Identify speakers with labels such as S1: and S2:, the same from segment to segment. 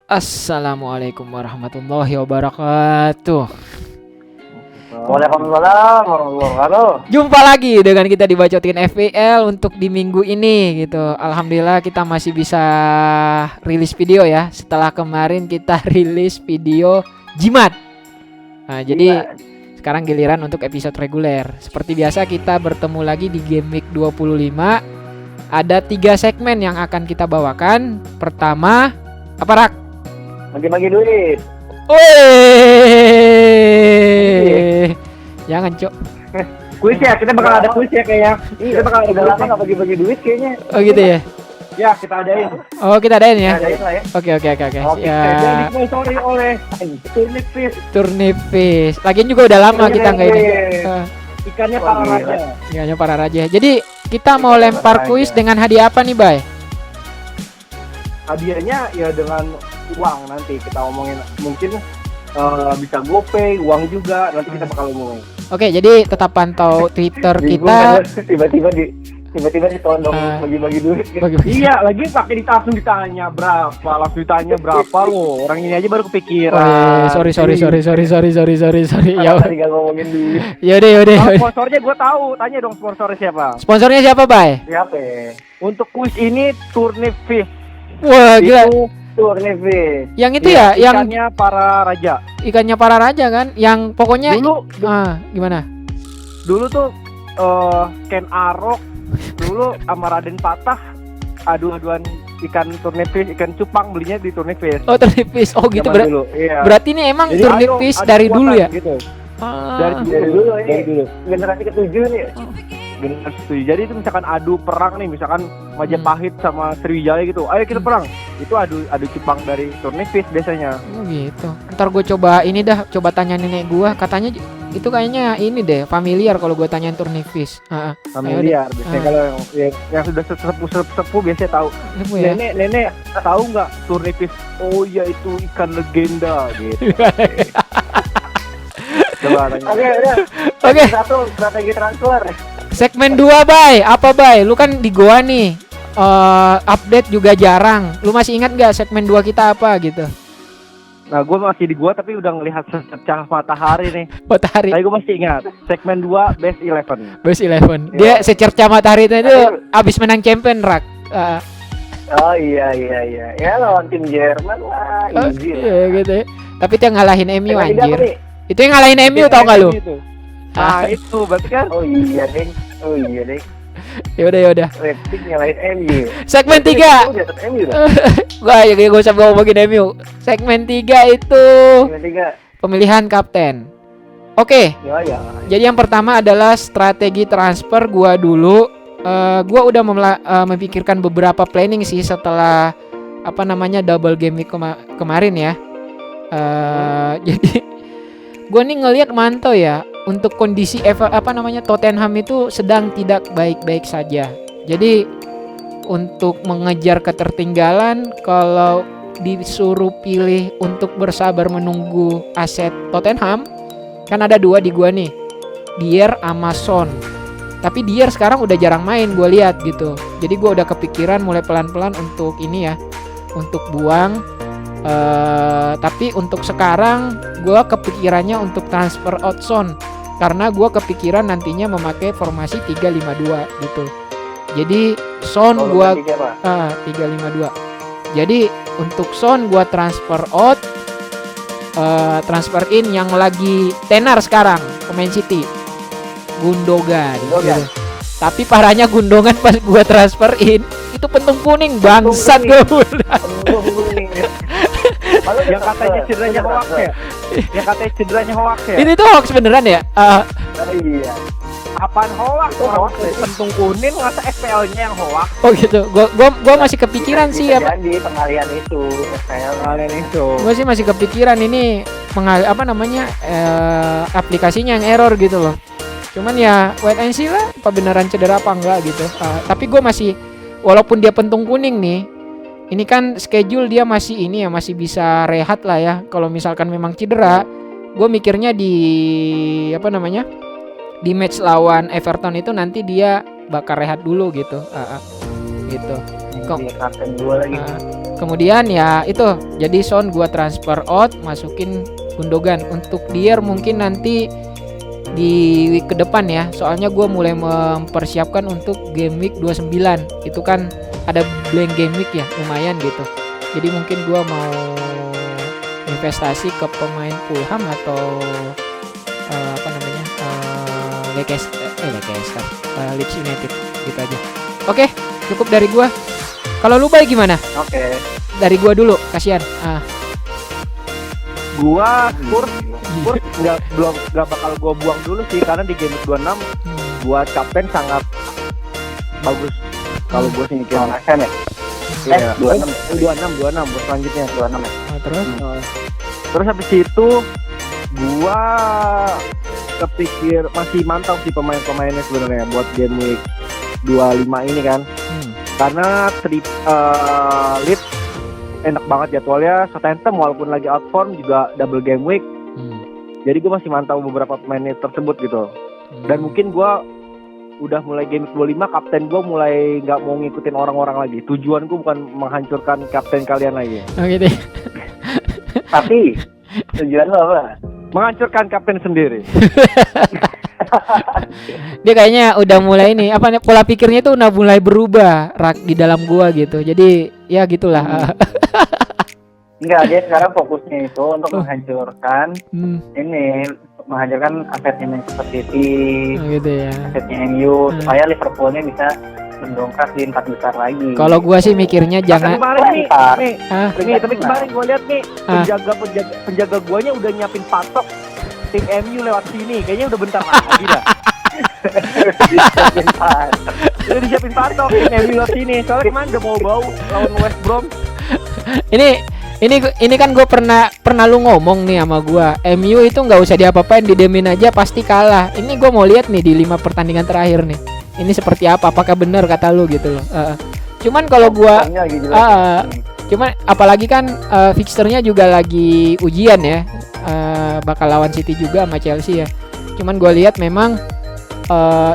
S1: Assalamualaikum warahmatullahi wabarakatuh.
S2: Waalaikumsalam warahmatullahi wabarakatuh.
S1: Jumpa lagi dengan kita di Bacotin FPL untuk di minggu ini gitu. Alhamdulillah kita masih bisa rilis video ya. Setelah kemarin kita rilis video jimat. Nah, jadi sekarang giliran untuk episode reguler. Seperti biasa kita bertemu lagi di Game Week 25. Ada 3 segmen yang akan kita bawakan. Pertama, apa Rak?
S2: Bagi-bagi duit.
S1: Wih, jangan cok.
S2: Kuis ya, kita bakal ada kuis ya kayaknya. Kita bakal ada lama nggak bagi-bagi duit kayaknya.
S1: Oh gitu ya.
S2: Ya kita adain.
S1: Oh kita adain ya.
S2: Adain lah ya.
S1: Oke.
S2: Oke.
S1: Ya.
S2: Jadi disponsori oleh Turnip Fish.
S1: Turnipis. Lagian juga udah lama kita nggak ini.
S2: Ikannya para raja.
S1: Ikannya para raja. Jadi kita mau lempar kuis dengan hadiah apa nih, Bay?
S2: Hadiahnya ya dengan uang nanti kita omongin, mungkin bisa GoPay, uang juga nanti kita bakal omongin.
S1: Oke, jadi tetap pantau Twitter kita.
S2: Tiba-tiba ditodong bagi-bagi duit.
S1: Bagi-bagi.
S2: Iya, lagi pakai langsung ditanya berapa, langsung ditanya berapa lo. Orang ini aja baru kepikiran.
S1: Oh, sorry. Ya
S2: Tadi gak ngomongin duit.
S1: Yaudah.
S2: Sponsornya gue tahu, tanya dong sponsornya siapa?
S1: Sponsornya siapa, Bay?
S2: Siapa? Untuk kuis ini Turnip Fish.
S1: Wah, gila.
S2: Itu Turnip Fish.
S1: Yang itu ya, yang
S2: ikannya para raja.
S1: ikannya para raja kan? Yang pokoknya gimana?
S2: Dulu tuh Ken Arok dulu sama Raden Patah adu-aduan ikan turnipis, ikan cupang belinya di turnipis.
S1: Oh, turnipis. Oh, gitu
S2: Iya.
S1: Berarti ini emang
S2: Jadi
S1: turnipis
S2: ayo,
S1: dari
S2: ada
S1: dulu ya?
S2: gitu.
S1: Ah.
S2: Dari dulu ini. Generasi ke-7 nih. Generasi ke-7. Jadi itu misalkan adu perang nih, misalkan Majapahit sama Sriwijaya gitu. Ayo kita perang. Itu adu cupang dari turnipis biasanya.
S1: Oh gitu. Ntar gue coba ini dah, coba tanya nenek gue. Katanya itu kayaknya ini deh, familiar kalau gue tanyain turnipis.
S2: Familiar. Biasanya kalau yang sudah sepuh biasanya tahu.
S1: Ya?
S2: Nenek tahu nggak turnipis? Oh iya itu ikan legenda gitu. Coba tanya. Oke. Satu strategi transfer.
S1: Segmen 2, Bay. Apa, Bay? Lu kan di gua nih. Update juga jarang. Lu masih ingat gak segmen 2 kita apa gitu?
S2: Nah, gue masih di gua tapi udah ngelihat secah matahari nih.
S1: Matahari.
S2: Tapi gue masih ingat segmen 2 Best 11.
S1: Best 11. Dia secerca matahari itu abis menang champion, Rak.
S2: Oh iya. Ya lawan tim Jerman lah.
S1: Iya gitu ya. Tapi dia ngalahin MU anjir. Itu yang ngalahin MU tau gak lu?
S2: Nah itu berarti kan. Oh iya deh.
S1: Yaudah.
S2: Leipzig nyalain MU.
S1: Segmen 3. Gua usah ngomongin MU. Segmen 3 itu pemilihan kapten. Oke.
S2: Ya.
S1: Jadi yang pertama adalah strategi transfer gua dulu. Gua udah memikirkan beberapa planning sih setelah double game week kemarin ya. Jadi gua nih ngelihat mantau ya. Untuk kondisi Tottenham itu sedang tidak baik-baik saja. Jadi untuk mengejar ketertinggalan, kalau disuruh pilih untuk bersabar menunggu aset Tottenham, kan ada 2 di gua nih, Dier sama Son. Tapi Dier sekarang udah jarang main gua lihat gitu. Jadi gua udah kepikiran mulai pelan-pelan untuk ini ya, untuk buang. Tapi untuk sekarang gue kepikirannya untuk transfer out Son, karena gue kepikiran nantinya memakai formasi 3-5-2 gitu. Jadi Son gue 3-5-2. Jadi untuk Son gue transfer out, transfer in yang lagi tenar sekarang pemain City, Gundogan. Gitu. Tapi parahnya Gundogan pas gue transfer in itu pentung kuning, bangsat gue udah.
S2: Yang katanya cederanya hoax ya?
S1: Ini tuh hoax beneran ya?
S2: Iya. Apaan hoax? Pentung kuning masa FPL-nya yang hoax?
S1: Oh gitu. Gua masih kepikiran sih ya.
S2: Jadi pengalian itu, pengalian itu.
S1: Gua sih masih kepikiran ini aplikasinya yang error gitu loh. Cuman ya wait and see lah, apa beneran cedera apa enggak gitu. Tapi gua masih, walaupun dia pentung kuning nih, ini kan schedule dia masih bisa rehat lah ya. Kalau misalkan memang cedera, gue mikirnya di di match lawan Everton itu nanti dia bakal rehat dulu gitu. Gitu. Kemudian ya itu, jadi Son gua transfer out, masukin Gundogan. Untuk Dier mungkin nanti di week ke depan ya. Soalnya gua mulai mempersiapkan untuk game week 29. Itu kan ada blank game week ya, lumayan gitu. Jadi mungkin gua mau investasi ke pemain Fulham atau apa namanya? Leicester, Leeds United gitu aja. Oke, cukup dari gua. Kalau lu Bay gimana?
S3: Oke.
S1: Dari gua dulu, kasihan.
S2: Gua Spurs nggak bakal gua buang dulu sih, karena di game 26 buat kapten sangat bagus. Kalau gua sih mikir
S3: Akan ya?
S2: Iya.
S3: 26
S2: buat selanjutnya
S3: 26 ya?
S2: Terus habis itu gua kepikir masih mantap sih pemainnya sebenarnya buat game week 25 ini kan. Karena Leeds enak banget jadwalnya, Southampton walaupun lagi out form juga double game week. Jadi gue masih mantau beberapa pemainnya tersebut gitu. Dan mungkin gue udah mulai game 25, kapten gue mulai nggak mau ngikutin orang-orang lagi. Tujuan gue bukan menghancurkan kapten kalian lagi.
S1: Oh gitu.
S3: Tapi tujuan lo apa?
S2: Menghancurkan kapten sendiri.
S1: Dia kayaknya udah mulai ini, pola pikirnya tuh udah mulai berubah di dalam gua gitu. Jadi ya gitulah.
S3: Enggak, dia sekarang fokusnya itu untuk menghancurkan menghancurkan asetnya Manchester City,
S1: gitu ya.
S3: asetnya MU, supaya Liverpoolnya bisa mendongkrak di 4 besar lagi.
S1: Kalau gua sih mikirnya jangan.
S2: Tapi kemarin gua lihat nih penjaga guanya udah nyiapin patok tim MU lewat sini, kayaknya udah bentar lagi dah. Udah disiapin patok tim MU lewat sini, soalnya kemarin udah mau bau lawan West Brom.
S1: Ini kan gue pernah lu ngomong nih sama gue, MU itu nggak usah diapa-apain, didemin aja pasti kalah. Ini gue mau lihat nih di 5 pertandingan terakhir nih, ini seperti apa, apakah benar kata lu gitu loh. Cuman kalau gue cuman apalagi kan fixturnya juga lagi ujian ya, bakal lawan City juga sama Chelsea ya. Cuman gue lihat memang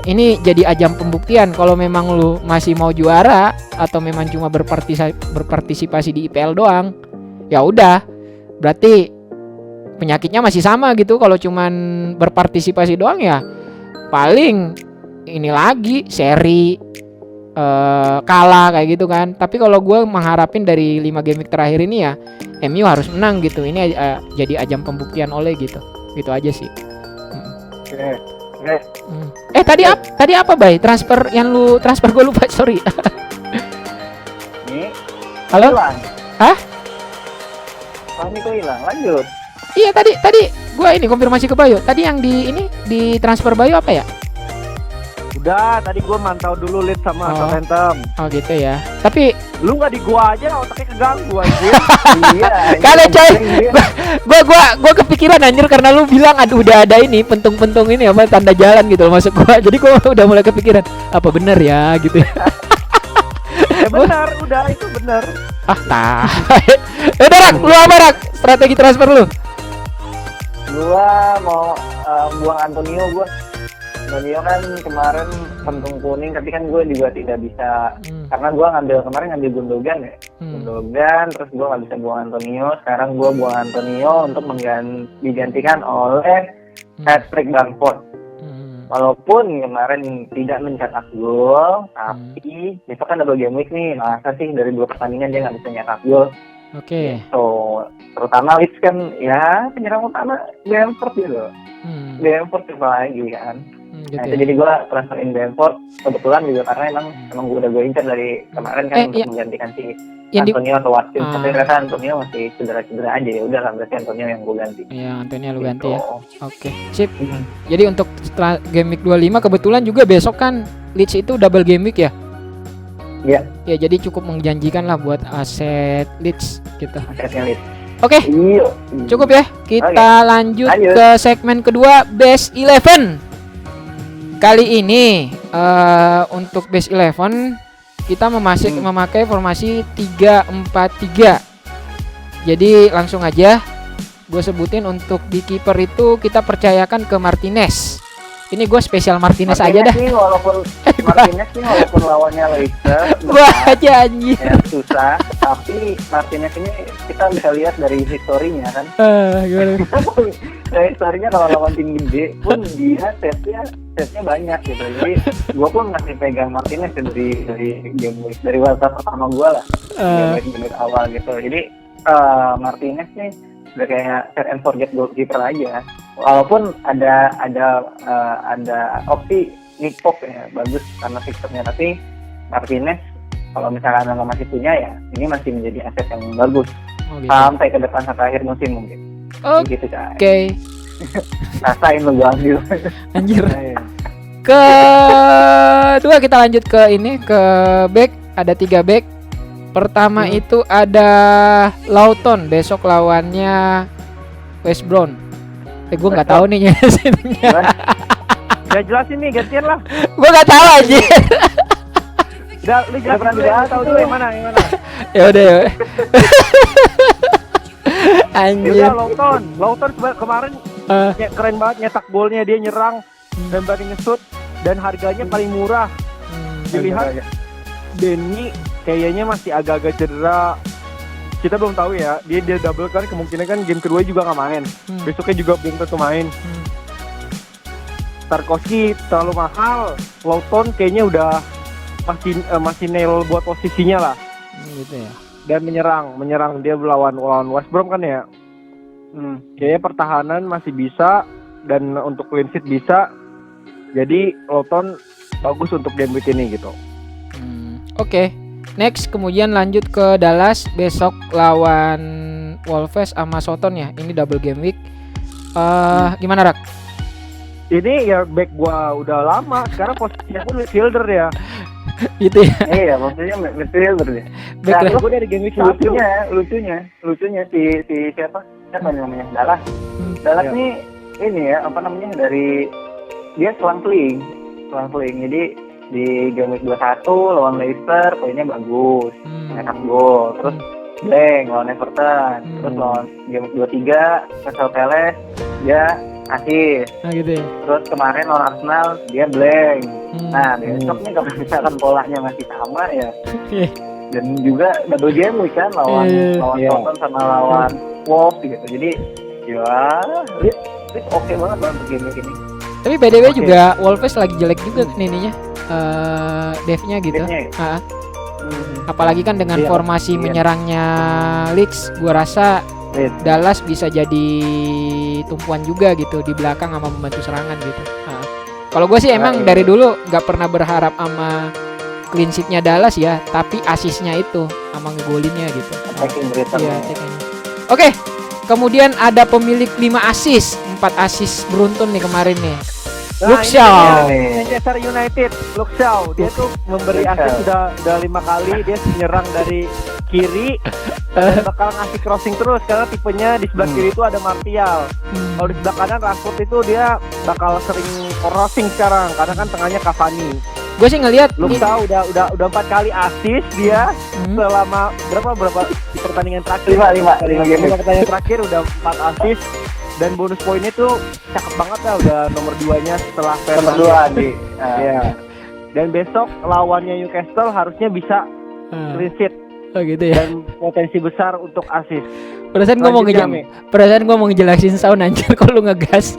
S1: ini jadi ajang pembuktian kalau memang lu masih mau juara atau memang cuma berpartisipasi di IPL doang. Ya udah, berarti penyakitnya masih sama gitu. Kalau cuman berpartisipasi doang ya paling ini lagi seri kalah kayak gitu kan. Tapi kalau gue mengharapin dari 5 game week terakhir ini ya MU harus menang gitu. Ini jadi ajang pembuktian oleh gitu. Gitu aja sih. Tadi apa Bay? Transfer yang lu transfer, gue lupa, sorry.
S3: Ini
S1: halo?
S3: hilang.
S1: Hah?
S3: Ini kok hilang, lanjut.
S1: Iya tadi gua ini konfirmasi ke Bayu. Tadi yang di transfer Bayu apa ya?
S2: Udah, tadi gua mantau dulu Leeds sama Southampton.
S1: Oh gitu ya. Tapi
S2: lu nggak di gua aja, otaknya keganggu anjir.
S3: Iya.
S1: kali coy. Gua kepikiran anjir karena lu bilang udah ada ini pentung-pentung ini apa tanda jalan gitu loh masuk gua. Jadi gua udah mulai kepikiran apa benar ya gitu.
S2: Benar, udah itu benar.
S1: Udah Rak, lu apa Rak? Strategi transfer lu?
S3: Gua mau buang Antonio. Antonio kan kemarin pentung kuning, tapi kan gue juga tidak bisa karena gue ngambil Gundogan ya. Gundogan, terus gue nggak bisa buang Antonio. Sekarang gue buang Antonio untuk digantikan oleh Patrick Bamford. Walaupun kemarin tidak mencetak gol, tapi besok kan double game week nih. Masa sih dari 2 pertandingan dia nggak bisa nyetak gol?
S1: Oke.
S3: So, terutama Leeds kan ya penyerang utama Bamford gitu. Bamford coba lagi kan.
S1: Gitu
S3: Itu jadi gue transferin Bamford kebetulan juga karena emang gue udah incer dari kemarin kan untuk menggantikan si Antonio atau Watkins. Tapi ternyata Antonio masih cedera aja, ya udah lah berarti Antonio yang gue ganti.
S1: Iya, Antonio lu ganti ya. Oke, sip. Jadi untuk game week 25 kebetulan juga besok kan Leeds itu double game week ya.
S3: Iya.
S1: Ya jadi cukup menjanjikan lah buat aset Leeds gitu.
S3: Asetnya Leeds.
S1: Oke. Cukup ya. Kita lanjut ke segmen kedua, Best 11. Kali ini untuk Best 11 kita memakai formasi 3-4-3. Jadi langsung aja gue sebutin untuk di kiper itu kita percayakan ke Martinez. Ini gue spesial Martinez aja dah.
S3: Martinez nih walaupun lawannya Leicester
S1: gue aja anjir.
S3: Ya, susah, Tapi Martinez ini kita bisa lihat dari historinya kan.
S1: Gimana?
S3: Dari historinya kalau lawan tim gede pun dia setnya banyak gitu. Jadi gue pun masih pegang Martinez dari game week dari warta pertama gue lah. Game awal gitu. Jadi Martinez nih udah kayak set and forget goalkeeper aja. Walaupun ada opsi Nick Pope ya bagus karena fixernya, tapi Martinez kalau misalkan nggak masih punya ya ini masih menjadi aset yang bagus
S1: Gitu.
S3: sampai ke depan sampai akhir musim mungkin. Gitu Cak.
S1: Oke.
S3: Rasain lo gue ambil.
S1: Anjir. Kedua kita lanjut ke back. Ada 3 back. Pertama itu ada Lawton, besok lawannya West Brom. Gue nggak tahu nih nyesinnya.
S2: Gak jelasin nih, gantian lah.
S1: Gue nggak tahu aja.
S2: Udah, lu jelasin dulu, tahu dulu yang mana.
S1: Ya udah ya.
S2: Ya
S1: Anjir.
S2: udah, Lawton kemarin keren banget nyetak golnya, dia nyerang dan berani nge-shoot dan harganya paling murah. Dilihat Denny kayaknya masih agak-agak cedera. Kita belum tahu ya. Dia double kan, kemungkinan kan game kedua juga nggak main. Besoknya juga belum tentu main. Tarkowski terlalu mahal. Lawton kayaknya udah masih nail buat posisinya lah.
S1: Gitu ya.
S2: Dan menyerang dia lawan West Brom kan ya. Kayaknya pertahanan masih bisa dan untuk clean sheet bisa. Jadi Lawton bagus untuk game week ini gitu.
S1: Oke. Next kemudian lanjut ke Dallas, besok lawan Wolves sama Soton ya. Ini double game week. Gimana Rak?
S2: Ini ya back gua udah lama, sekarang posisinya pun midfielder ya.
S1: Gitu ya.
S3: Iya, maksudnya midfielder deh.
S1: Back
S3: Nah,
S2: Gua dari game week 1.
S3: lucunya si siapa namanya Dallas
S2: Iya.
S3: nih ini ya apa namanya dari dia selang-seling. Jadi di game week 21 lawan Leicester poinnya bagus, nyetak gol, terus blank lawan Everton, terus lawan game week 23 Crystal Palace dia asis.
S1: Nah gitu ya.
S3: Terus kemarin lawan Arsenal dia blank. Nah besoknya kalau misalkan polanya masih sama ya. Dan juga double game week kan lawan Tottenham sama lawan Wolves gitu. Jadi ya Leeds oke banget untuk game week ini.
S1: Tapi BDW juga Wolves lagi jelek juga kan ininya. Devnya gitu. Apalagi kan dengan formasi menyerangnya Leeds, gua rasa Dallas bisa jadi tumpuan juga gitu di belakang sama membantu serangan gitu. Kalau gue sih emang dari dulu nggak pernah berharap sama clean sheet-nya Dallas ya, tapi asisnya itu sama ngegolinnya gitu. Oke, kemudian ada pemilik 5 asis, 4 asis beruntun nih kemarin nih. Luke Shaw.
S2: Manchester United, Luke Shaw. Dia tuh memberi asis sudah 5 kali. Dia menyerang dari kiri dan bakal ngasih crossing terus karena tipenya di sebelah kiri itu ada Martial. Kalau di sebelah kanan Rashford itu dia bakal sering crossing sekarang karena kan tengahnya Cavani.
S1: Gue sih ngelihat
S2: Luke Shaw udah 4 kali asis dia selama berapa di pertandingan terakhir. 5 pertandingan terakhir udah 4 asis. Dan bonus poinnya tuh cakep banget lah, udah nomor 2-nya setelah
S3: Nomor 2
S2: Iya. Dan besok lawannya Newcastle harusnya bisa clean sheet.
S1: Oh gitu ya.
S2: Dan potensi besar untuk assist.
S1: Perasaan gue mau ngejelasin sound anjir kalau lu ngegas.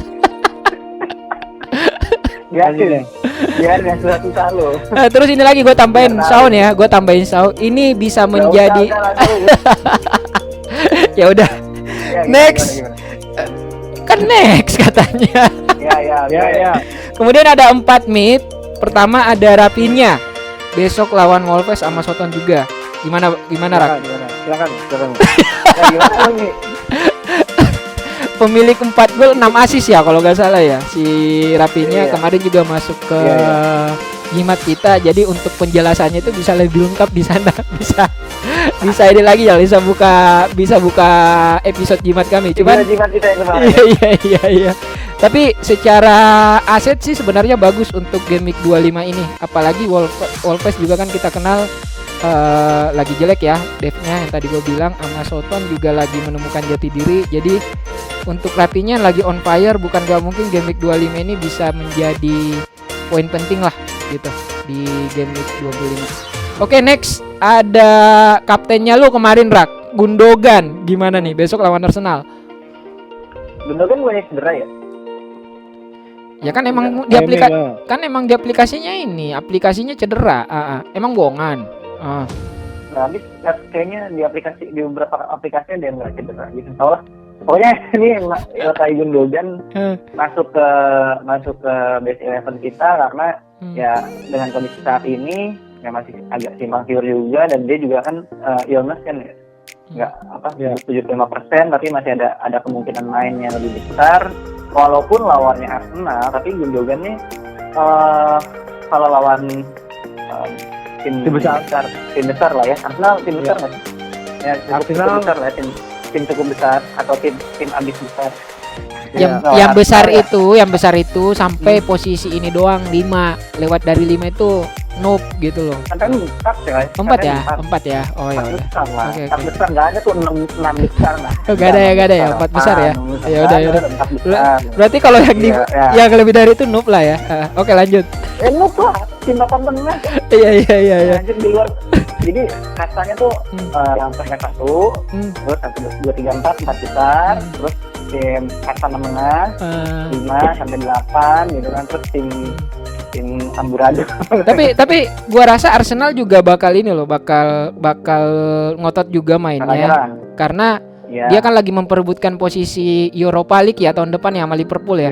S3: Biar nggak susah lo.
S1: Terus ini lagi gue tambahin sound ya, ini bisa menjadi. Ya udah. Next. Kan next katanya.
S3: Ya.
S1: Kemudian ada 4 mid. Pertama ada Raphinha. Besok lawan Wolves sama Soton juga. Gimana Rak?
S2: Silakan.
S3: Gimana nih?
S1: Pemilik 4 gol 6 asis ya kalau nggak salah ya. Si Raphinha kemarin juga masuk ke Jimat kita. Jadi untuk penjelasannya itu bisa lebih lengkap di sana. Bisa ini lagi ya, bisa buka episode Jimat kami. Cuman
S3: Jimat kita yang kemarin.
S1: Iya. Tapi secara aset sih sebenarnya bagus untuk game week 25 ini. Apalagi Wolves juga kan kita kenal lagi jelek ya, devnya yang tadi gue bilang, sama Soton juga lagi menemukan jati diri. Jadi untuk Raphinha lagi on fire, bukan gak mungkin game week 25 ini bisa menjadi poin penting lah gitu di game week 25. Oke, next ada kaptennya lu kemarin Rak, Gundogan. Gimana nih besok lawan Arsenal?
S3: Gundogan banyak cedera ya.
S1: Ya kan emang emang di aplikasinya ini, aplikasinya cedera. Emang bohongan.
S3: Nah, habis kayaknya di beberapa aplikasi ada yang nggak cedera gitu. Soalnya pokoknya ini kayak Gundogan masuk ke base 11 kita karena ya dengan kondisi saat ini ya masih agak simpang siur juga, dan dia juga kan illness kan ya. Nggak 75%, tapi masih ada kemungkinan main yang lebih besar walaupun lawannya Arsenal. Tapi Gundogan nih kalau lawan tim besar lah ya. Arsenal tim besar nggak sih? Ya, Arsenal tim besar lah, tim cukup besar atau tim abis besar.
S1: Yang besar itu sampai posisi ini doang 5. Lewat dari 5 itu noob gitu loh.
S3: Kan 4 ya?
S1: 4 ya. Oh ya udah.
S3: Oke. 4 besar enggak ada tuh 6 besar lah.
S1: Oh, enggak ada ya 4 besar ya. Ya udah. Berarti kalau yang lebih dari itu noob lah ya. Oke, lanjut.
S3: Noob lah, tim papan tengah.
S1: Iya.
S3: Lanjut di luar. Jadi kastanya tuh yang peringkat 1, terus 1 2 3 4 besar, terus tim kasta menengah 5 sampai 8 gitu kan, terus tim amburadul. Tapi
S1: gua rasa Arsenal juga bakal ngotot juga mainnya karena dia kan lagi memperebutkan posisi Europa League ya tahun depan ya sama Liverpool ya.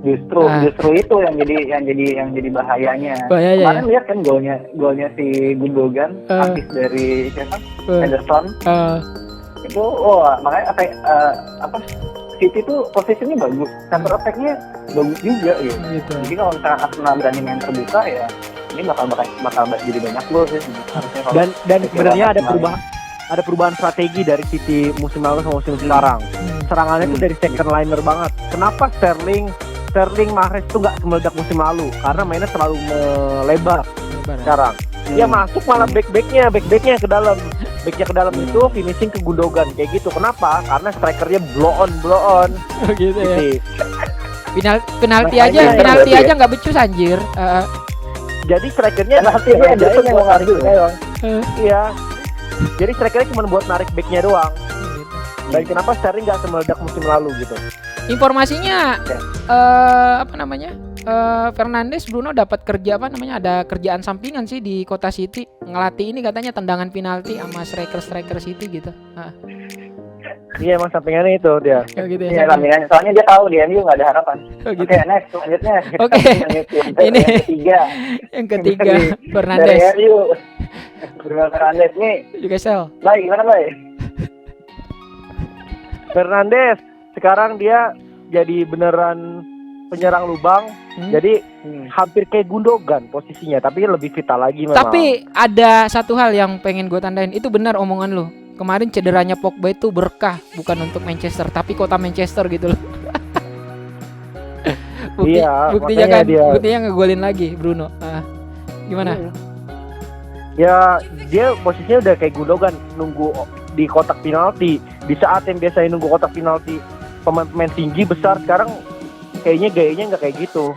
S3: Justru itu yang jadi bahayanya. Kemarin lihat kan golnya si Gundogan habis dari siapa? Henderson. Itu makanya City tuh posisinya bagus, counter attack-nya bagus juga gitu. Jadi kalau misalkan Arsenal berani main terbuka ya ini bakal jadi banyak gol sih.
S2: Dan sebenarnya ada perubahan strategi dari City musim lalu sama musim sekarang. Serangannya tuh dari second liner banget. Kenapa Sterling Mahrez tuh nggak semeledak musim lalu? Karena mainnya terlalu melebar sekarang. Dia masuk malah back-backnya ke dalam. Backnya ke dalam itu finishing ke Gundogan kayak gitu. Kenapa? Karena strikernya blow on.
S1: Oh gitu ya. Penalti aja nggak becus anjir.
S2: Jadi strikernya Iya. Jadi strikernya cuma buat narik backnya doang. Dan kenapa Sterling nggak semeledak musim lalu gitu?
S1: Informasinya Fernandes Bruno dapat kerja ada kerjaan sampingan sih di Kota City, ngelatih ini katanya tendangan penalti sama striker City gitu.
S2: Iya emang sampingannya itu dia.
S1: Oh, gitu
S3: ya. Sampingannya soalnya dia tahu dia MU nggak ada harapan.
S1: Oh, gitu.
S3: Oke, next selanjutnya.
S1: Oke. Ini yang ketiga Fernandes.
S3: Dari MU. Fernandes nih.
S1: Newcastle.
S3: Baik, gimana baik?
S2: Fernandes sekarang dia jadi beneran penyerang lubang. Jadi hampir kayak Gundogan posisinya, tapi lebih vital lagi memang. Tapi
S1: ada satu hal yang pengen gue tandain, itu benar omongan lu. Kemarin cederanya Pogba itu berkah, bukan untuk Manchester, tapi kota Manchester gitu loh. Buktinya ngegolin lagi Bruno. Gimana?
S2: Ya dia posisinya udah kayak Gundogan, nunggu di kotak penalti. Di saat yang biasanya nunggu kotak penalti pemain tinggi besar, sekarang kayaknya gayanya nggak kayak gitu.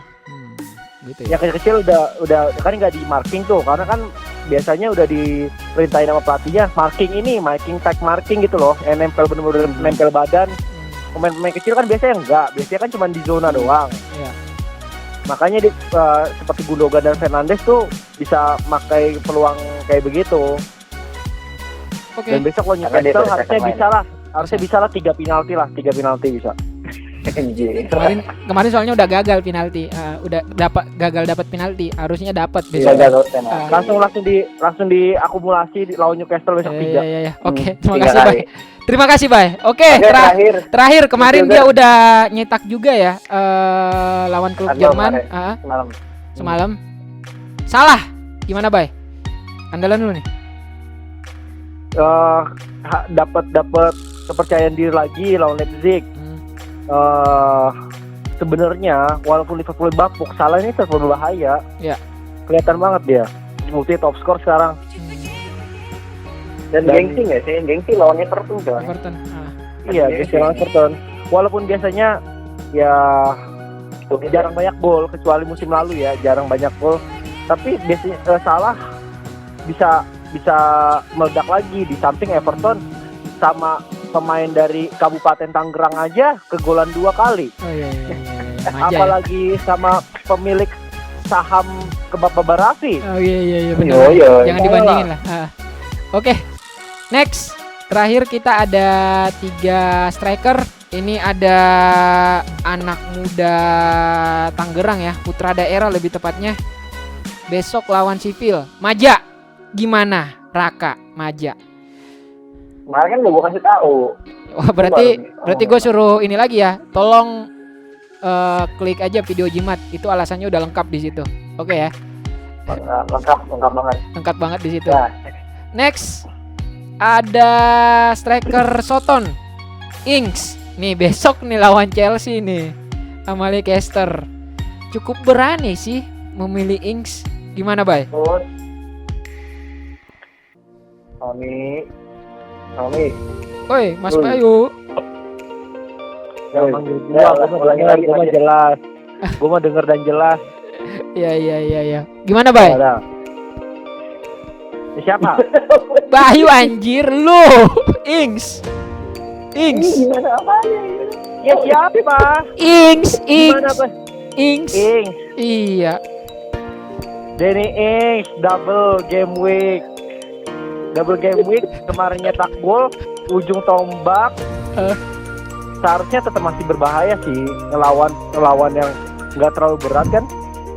S2: Gitu ya. Yang kecil udah kan nggak di marking tuh, karena kan biasanya udah diperintahin sama pelatihnya marking tag marking gitu loh, yang nempel bener-bener nempel badan. Pemain kecil kan biasanya kan cuma di zona doang.
S1: Iya.
S2: Makanya seperti Gundogan dan Fernandes tuh bisa pakai peluang kayak begitu.
S1: Okay.
S2: Dan besok lo Newcastle harusnya bisa lah 3 penalti bisa.
S1: Kemarin soalnya udah gagal penalti, gagal dapat penalti, harusnya dapat besok.
S2: Langsung diakumulasi lawan Newcastle besok 3.
S1: Iya. Oke, terima kasih, Bay. Oke, terakhir kemarin dia udah nyetak juga ya lawan klub Jerman semalam. Salah. Gimana, Bay? Andalan lu nih.
S2: Dapat kepercayaan diri lagi lawan Leipzig. Sebenarnya walaupun Liverpool bapuk, Salah ini tetap berbahaya.
S1: Ya.
S2: Kelihatan banget dia. Multi top skor sekarang.
S3: Dan gengsi nggak sih? Gengsi lawan Everton.
S2: Iya, gengsi lawan Everton. Walaupun biasanya ya jarang banyak gol, kecuali musim lalu ya jarang banyak gol. Tapi biasanya Salah bisa bisa meledak lagi. Di samping Everton sama pemain dari Kabupaten Tangerang aja kegolan 2 kali.
S1: Oh iya. Maja,
S2: Apalagi sama pemilik saham Kebab Baba Raffi.
S1: Oh iya benar.
S3: Oh, iya.
S1: Jangan dibandingin lah. Oke. Next. Terakhir kita ada 3 striker. Ini ada anak muda Tangerang ya, putra daerah lebih tepatnya. Besok lawan Sipil. Maja. Gimana Raka Maja?
S3: Kemarin kan gue kasih tahu.
S1: Wah, berarti gue suruh ini lagi ya. Tolong klik aja video jimat. Itu alasannya udah lengkap di situ. Oke ya.
S3: Lengkap banget.
S1: Lengkap banget di situ.
S3: Ya.
S1: Next ada striker Soton Ings. Nih besok nih lawan Chelsea nih sama Leicester. Cukup berani sih memilih Ings. Gimana, Bay?
S3: Terus Tommy.
S1: Woi, Mas Bayu.
S2: Jangan manggil gua mah jelas. Gua mah denger dan jelas.
S1: Iya. Gimana, Bay?
S2: Ada. Siapa?
S1: Bayu anjir lu. Ings.
S3: Gimana apanya?
S2: Ya siapa?
S1: Ings.
S2: Gimana, Bay?
S1: Ings.
S2: Ings.
S1: Iya.
S2: Danny Ings double game week kemarin nyetak gol ujung tombak. Seharusnya tetap masih berbahaya sih ngelawan yang nggak terlalu berat kan.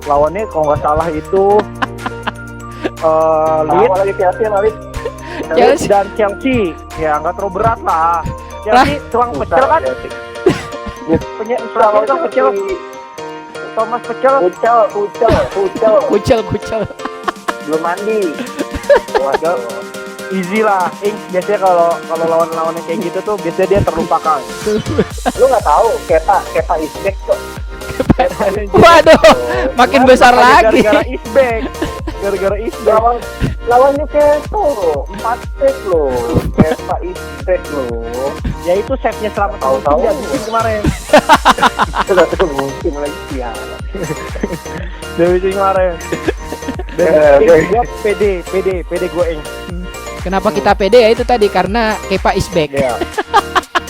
S2: Lawannya kalau nggak salah itu Leeds
S3: Lagi
S1: Chelsea.
S2: dan Chelsea. Ya nggak terlalu berat lah. Chelsea tuang pecel kan. Penyerang pecel. Thomas pecel.
S1: Kucel.
S3: Belum mandi.
S2: Waduh. Easy lah, Ings biasanya kalau lawan-lawannya kayak gitu tuh biasanya dia terlupakan.
S3: Lu nggak tahu Kepa Isbek kok.
S1: Waduh, makin besar lagi.
S2: Gara-gara Isbek.
S3: Lawan Newcastle 4 set lo. Kepa Isbek lo.
S2: Ya itu save-nya selama
S3: Tahu-tahu
S2: dia bikin kemarin.
S3: Itu mungkin lagi ya.
S2: Dia bikin kemarin. Gue pede gue Ings.
S1: Kenapa kita pede ya itu tadi karena Kepa is back.
S2: Iya.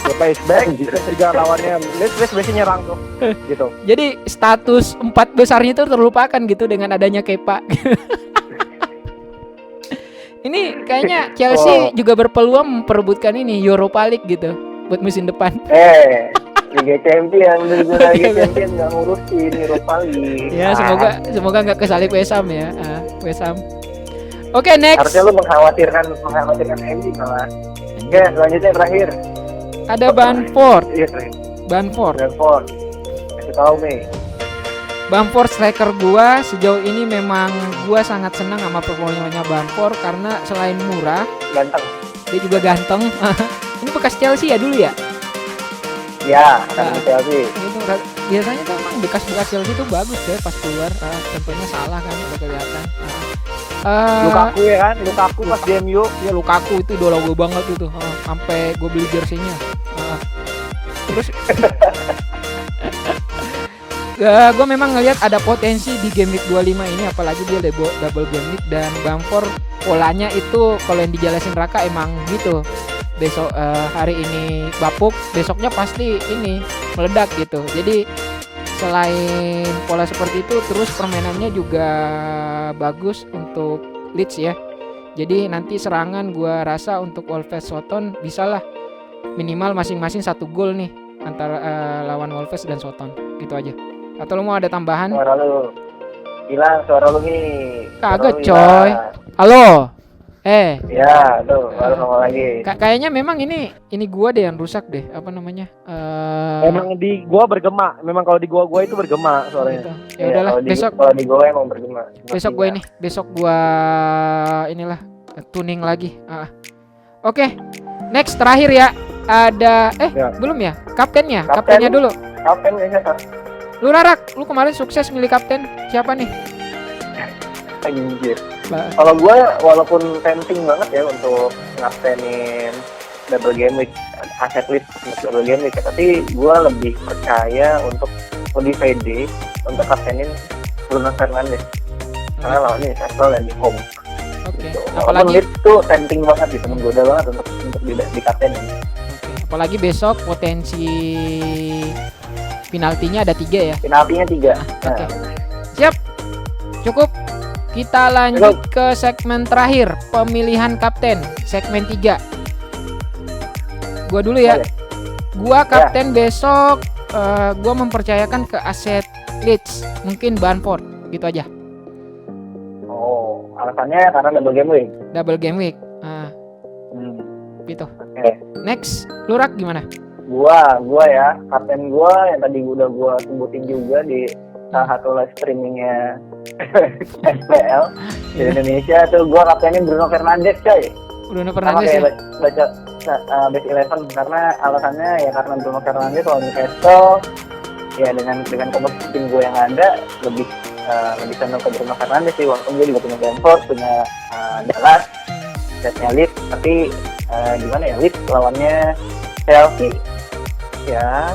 S2: Kepa is back, juga lawannya Leeds biasanya nyerang tuh. Gitu.
S1: Jadi status 4 besarnya itu terlupakan gitu dengan adanya Kepa. Ini kayaknya Chelsea juga berpeluang memperebutkan ini Europa League gitu buat musim depan.
S3: Liga Champion, Liga Champion nggak ngurusin Europa League.
S1: Ya semoga nggak kesalip West Ham ya. West Ham. Oke, next.
S3: Harusnya lu mengkhawatirkan MU malah. Oke, selanjutnya terakhir.
S1: Ada Bamford.
S3: Iya, terakhir.
S1: Bamford.
S3: Kasih tahu nih.
S1: Bamford striker gua sejauh ini memang gua sangat senang sama performanya Bamford karena selain murah,
S3: Ganteng.
S1: dia juga ganteng. Ini bekas Chelsea ya dulu ya?
S3: Ya, kan Chelsea.
S1: Itu biasanya tuh emang bekas-bekas Chelsea itu bagus deh pas keluar. Contohnya salah kan udah kelihatan.
S2: Lukaku ya kan, Lukaku pas di MU.
S1: Ya Lukaku itu idola gue banget itu. Sampai gue beli jersey-nya. Terus gue memang ngelihat ada potensi di game week 25 ini, apalagi dia double game week. Dan Bamford polanya itu kalau yang dijelasin Raka emang gitu. Besok hari ini bapuk, besoknya pasti ini meledak gitu. Jadi selain pola seperti itu, terus permainannya juga bagus untuk Leeds ya. Jadi nanti serangan gua rasa untuk Wolves Soton bisalah minimal masing-masing 1 gol nih antara lawan Wolves dan Soton. Gitu aja. Atau lu mau ada tambahan?
S3: Suara lu hilang, suara lu nih.
S1: Kagak coy. Halo.
S3: Ya, tuh baru ngomong lagi.
S1: Kayaknya memang ini gua deh yang rusak deh, apa namanya?
S2: Emang di gua bergema. Memang kalau di gua itu bergema suaranya.
S1: Gitu. Ya udahlah, besok
S3: Kalau di gua emang bergema.
S1: Besok gua inilah tuning lagi. Oke. Next terakhir ya. Ada belum ya? Kaptennya dulu.
S3: Kapten ya, siapa?
S1: Lu Rarak, lu kemarin sukses milih kapten. Siapa nih?
S3: Anjir. Kalau gue walaupun tempting banget ya untuk ngaptenin double game week, aset list double game week, tapi gue lebih percaya untuk lebih pede untuk kaptenin Bruno Fernandes karena lawannya Newcastle dan di home. Gitu.
S1: Apalagi
S3: lead tuh tempting banget gitu, menggoda banget untuk di kapten ini.
S1: apalagi besok potensi penaltinya ada 3 ya.
S3: Penaltinya 3.
S1: Oke. Siap. Cukup. Kita lanjut ke segmen terakhir, pemilihan kapten, segmen 3. Gua dulu ya.
S3: Boleh.
S1: Gua kapten besok gua mempercayakan ke aset Leeds, mungkin Bamford, gitu aja.
S3: Oh, alasannya karena double game week.
S1: Double game week. Gitu.
S3: Oke.
S1: Next, lu Rak gimana?
S3: Gua ya, kapten gua yang tadi udah gua sebutin juga di salah satu live streamingnya SPL di Indonesia tuh, gua kaptennya Bruno Fernandes, coy.
S1: Bruno
S3: Sama
S1: Fernandes ya.
S3: kayak baca base 11, karena alasannya ya karena Bruno Fernandes lawan Newcastle ya, dengan komposisi tim gue yang ada lebih senang ke Bruno Fernandes sih, walaupun gue juga punya Bamford, punya Dallas, setnya Leeds, tapi gimana ya, Leeds lawannya Chelsea ya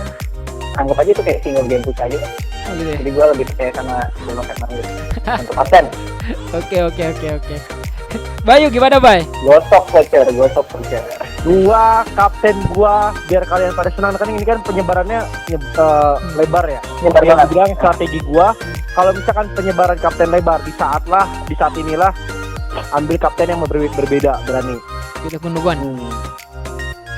S3: anggap aja itu kayak single game push aja.
S1: Oh, gitu ya.
S3: Jadi gue lebih percaya sama Bruno Fernandes untuk kapten.
S1: Oke. Bayu gimana, Bay?
S3: Gosok voucher.
S2: Gua kapten gua biar kalian pada senang, kan ini kan penyebarannya lebar ya.
S3: Nyebar
S2: Yang
S3: banget.
S2: bilang strategi gua, kalau misalkan penyebaran kapten lebar di saat inilah ambil kapten yang berbeda, berani.
S1: Gitu Gundogan.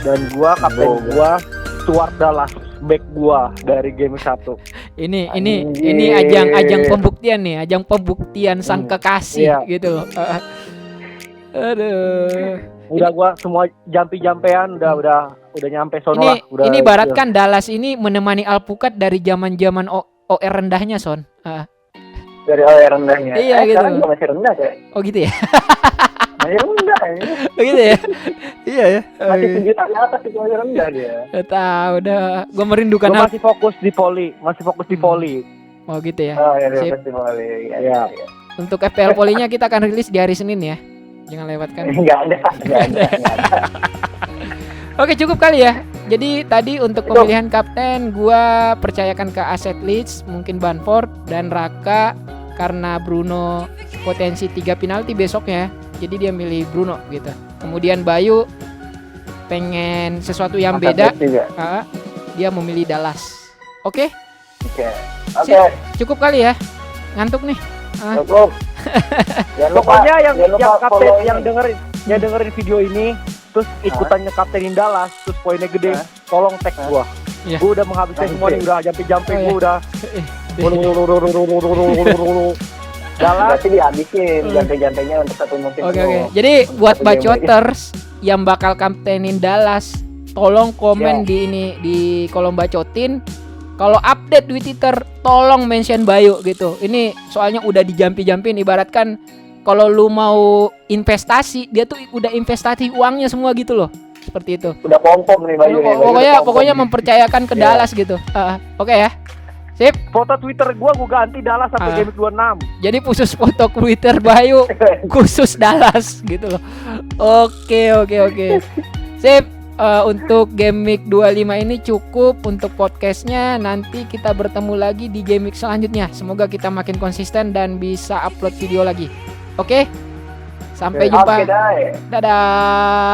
S2: Dan gua kapten gua Stuart Dallas, back gua dari game 1.
S1: Ini
S3: Anjir.
S1: ajang pembuktian nih, ajang pembuktian sang kekasih
S2: Iya.
S1: gitu loh. Aduh.
S2: Udah gua semua jampi-jampean udah nyampe sono lah.
S1: Ini ibaratkan Dallas ini menemani Alpukat dari zaman-zaman OR rendahnya, Son.
S3: Dari OR rendahnya.
S1: Iya, gitu.
S3: Sekarang juga masih rendah, coy.
S1: Oh gitu ya.
S3: Masih rendah ini.
S1: Oh gitu ya. Iya ya.
S3: Masih sejuta ke atas itu masih rendah dia.
S1: Tahu udah. Gua merindukan
S2: Gua masih fokus di volley.
S1: Oh gitu ya.
S3: Oh ya,
S1: Sip.
S3: festival ya.
S2: Iya.
S1: Untuk FPL Volley-nya kita akan rilis di hari Senin ya. Jangan lewatkan.
S3: Enggak ada.
S1: Oke, cukup kali ya. Jadi tadi untuk pemilihan kapten gua percayakan ke aset Leeds, mungkin Bamford, dan Raka karena Bruno potensi 3 penalti besoknya. Jadi dia milih Bruno gitu. Kemudian Bayu pengen sesuatu yang beda, dia memilih Dallas. Oke?
S3: Oke.
S1: Cukup kali ya. Ngantuk nih.
S3: Cukup.
S2: Pokoknya yang kapten
S3: follow
S2: yang
S3: ini.
S2: dengerin video ini terus ikutannya kaptenin Dallas terus poinnya gede, tolong tag gua.
S1: Iya.
S2: Gua udah menghabiskan semua nih, udah jampe-jampe,
S1: Oh, iya.
S2: gua udah Dallas.
S3: Berarti dihabisin jantai-jantainya untuk satu musim.
S1: Oke. Jadi buat
S3: Satu game
S1: bacoters yang bakal kaptenin Dallas, tolong komen di kolom bacotin. Kalau update di Twitter, tolong mention Bayu gitu. Ini soalnya udah dijampi-jampin, ibaratkan kalau lu mau investasi, dia tuh udah investasi uangnya semua gitu loh. Seperti itu.
S3: Udah pom-pom nih Bayu nih.
S1: Pokoknya mempercayakan ke Dallas gitu. Oke ya. Sip.
S2: Foto Twitter gua ganti Dallas sampai game 26.
S1: Jadi khusus foto Twitter Bayu khusus Dallas gitu loh. Oke. Sip. Untuk Game Week 25 ini cukup untuk podcastnya. Nanti kita bertemu lagi di Game Week selanjutnya. Semoga kita makin konsisten dan bisa upload video lagi. Oke? Sampai jumpa.
S3: Oke,
S1: Dadah.